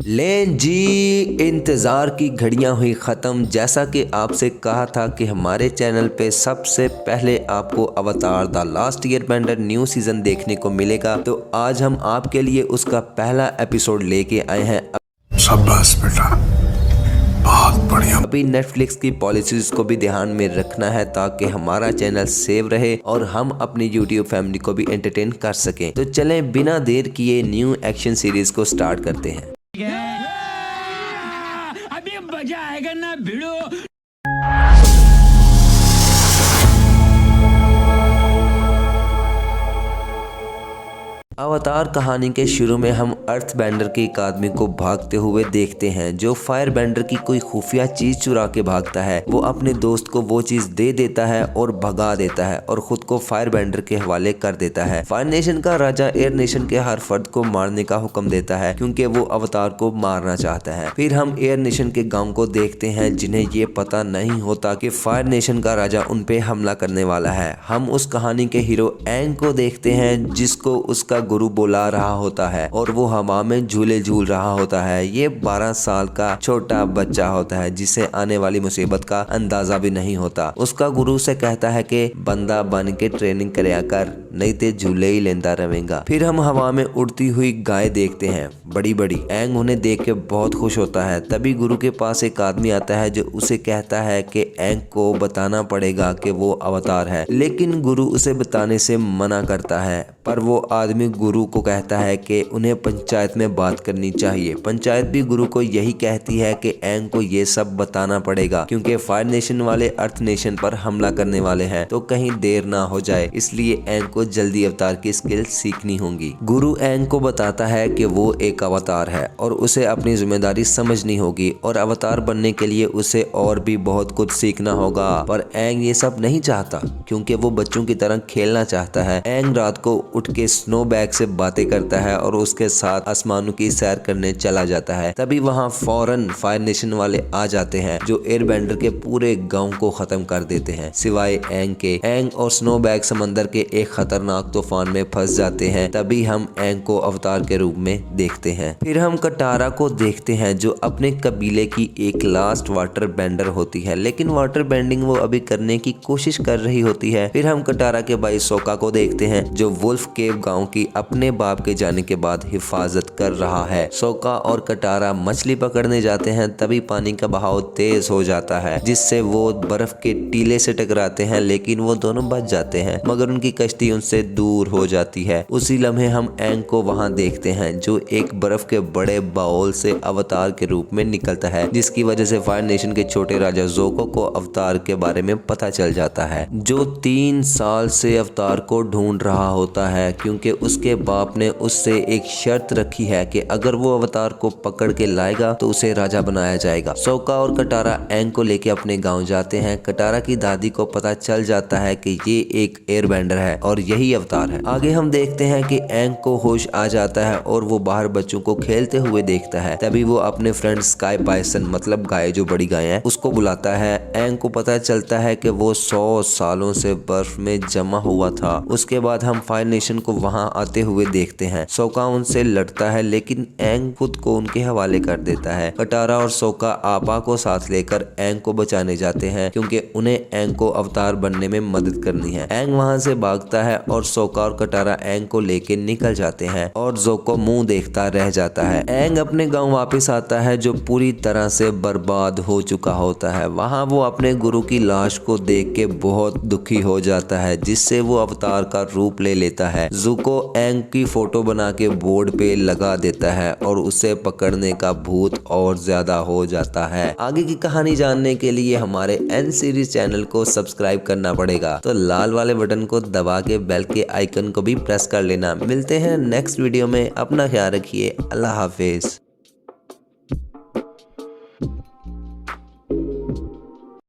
लें जी, इंतज़ार की घड़ियां हुई ख़त्म। जैसा कि आपसे कहा था कि हमारे चैनल पे सबसे पहले आपको अवतार the last Airbender new season देखने को मिलेगा, तो आज हम आपके लिए उसका पहला एपिसोड लेके आए हैं। शाबाश बेटा, बहुत बढ़िया। अभी नेटफ्लिक्स की पॉलिसीज को भी ध्यान में रखना है ताकि हमारा चैनल सेव रहे और हम अपनी यूट्यूब फैमिली को भी एंटरटेन कर सकें। तो चलें बिना देर किए न्यू एक्शन सीरीज को स्टार्ट करते हैं। अभी मजा आएगा ना भिड़ो। अवतार कहानी के शुरू में हम अर्थ बेंडर के एक आदमी को भागते हुए देखते हैं जो फायर बेंडर की कोई खुफिया चीज चुरा के भागता है। वो अपने दोस्त को वो चीज दे देता है और भगा देता है और खुद को फायर बेंडर के हवाले कर देता है। फायर नेशन का राजा एयर नेशन के हर फर्द को मारने का हुक्म देता है क्योंकि वो अवतार को मारना चाहता है। फिर हम एयर नेशन के गांव को देखते हैं जिन्हें ये पता नहीं होता कि फायर नेशन का राजा उन पे हमला करने वाला है। हम उस कहानी के हीरो एंग को देखते हैं जिसको उसका गुरु बुला रहा होता है और वो हवा में झूले झूल रहा होता है। ये 12 साल का छोटा बच्चा होता है जिसे आने वाली मुसीबत का अंदाजा भी नहीं होता। उसका गुरु से कहता है कि बंदा बन के ट्रेनिंग करया कर, नहीं ते झूले ही लेंदा रहेगा। फिर हम हवा में उड़ती हुई गाय देखते हैं, बड़ी बड़ी। एंग उन्हें देख के बहुत खुश होता है। तभी गुरु के पास एक आदमी आता है जो उसे कहता है कि एंग को बताना पड़ेगा कि वो अवतार है, लेकिन गुरु उसे बताने से मना करता है। पर वो आदमी गुरु को कहता है कि उन्हें पंचायत में बात करनी चाहिए। पंचायत भी गुरु को यही कहती है कि एंग को ये सब बताना पड़ेगा क्योंकि फायर नेशन वाले अर्थ नेशन पर हमला करने वाले हैं, तो कहीं देर ना हो जाए, इसलिए एंग को जल्दी अवतार की स्किल सीखनी होगी। गुरु एंग को बताता है कि वो एक अवतार है और उसे अपनी जिम्मेदारी समझनी होगी और अवतार बनने के लिए उसे और भी बहुत कुछ सीखना होगा। पर एंग ये सब नहीं चाहता क्योंकि वो बच्चों की तरह खेलना चाहता है। एंग रात को उठ के स्नो बैग से बातें करता है और उसके साथ आसमानों की सैर करने चला जाता है। तभी वहाँ फौरन फायर नेशन वाले आ जाते हैं जो एयरबेंडर के पूरे गांव को खत्म कर देते हैं सिवाय एंग के। एंग और स्नो बैग समंदर के एक खतरनाक तूफान में फंस जाते हैं। तभी हम एंग को अवतार के रूप में देखते हैं। फिर हम कटारा को देखते हैं जो अपने कबीले की एक लास्ट वाटर बेंडर होती है, लेकिन वाटर बेंडिंग वो अभी करने की कोशिश कर रही होती है। फिर हम कटारा के भाई सोका को देखते हैं जो वुल्फ केव गांव की अपने बाप के जाने के बाद हिफाजत कर रहा है। सोका और कटारा मछली पकड़ने जाते हैं, तभी पानी का बहाव तेज हो जाता है जिससे वो बर्फ के टीले से टकराते हैं, लेकिन वो दोनों बच जाते हैं मगर उनकी कश्ती उनसे दूर हो जाती है। उसी लम्हे हम एंग को वहां देखते हैं जो एक बर्फ के बड़े बाउल से अवतार के रूप में निकलता है, जिसकी वजह से फायर नेशन के छोटे राजा जोको को अवतार के बारे में पता चल जाता है, जो 3 साल से अवतार को ढूंढ रहा होता है क्योंकि उसके बाप ने उससे एक शर्त रखी है कि अगर वो अवतार को पकड़ के लाएगा तो उसे राजा बनाया जाएगा। सोका और कटारा एंग को लेके अपने गांव जाते हैं। कटारा की दादी को पता चल जाता है कि ये एक एयरबेंडर है और यही अवतार है। आगे हम देखते हैं कि एंग को होश आ जाता है और वो बाहर बच्चों को खेलते हुए देखता है। तभी वो अपने फ्रेंड स्काई बाइसन मतलब गाय जो बड़ी गाय है उसको बुलाता है। एंग को पता चलता है कि वो 100 सालों से बर्फ में जमा हुआ था। उसके बाद हम फायर नेशन को वहां आते हुए देखते हैं। सोका उनसे लड़ता है लेकिन एंग खुद को उनके हवाले कर देता है। कटारा और सोका आपा को साथ लेकर एंग को बचाने जाते हैं क्योंकि उन्हें एंग को अवतार बनने में मदद करनी है। एंग वहां से भागता है और सोका और कटारा एंग को लेके निकल जाते हैं और जोको मुंह देखता रह जाता है। एंग अपने गांव वापस आता है जो पूरी तरह से बर्बाद हो चुका होता है। वहां वो अपने गुरु की लाश को देख के बहुत दुखी हो जाता है जिससे वो अवतार का रूप ले लेता है। जुको एंग की फोटो बना के बोर्ड पे लगा देता है और उसे पकड़ने का भूत और ज्यादा हो जाता है। आगे की कहानी जानने के लिए हमारे एन सीरीज चैनल को सब्सक्राइब करना पड़ेगा, तो लाल वाले बटन को दबा के बेल के आइकन को भी प्रेस कर लेना। मिलते हैं नेक्स्ट वीडियो में, अपना ख्याल रखिए, अल्लाह हाफिज।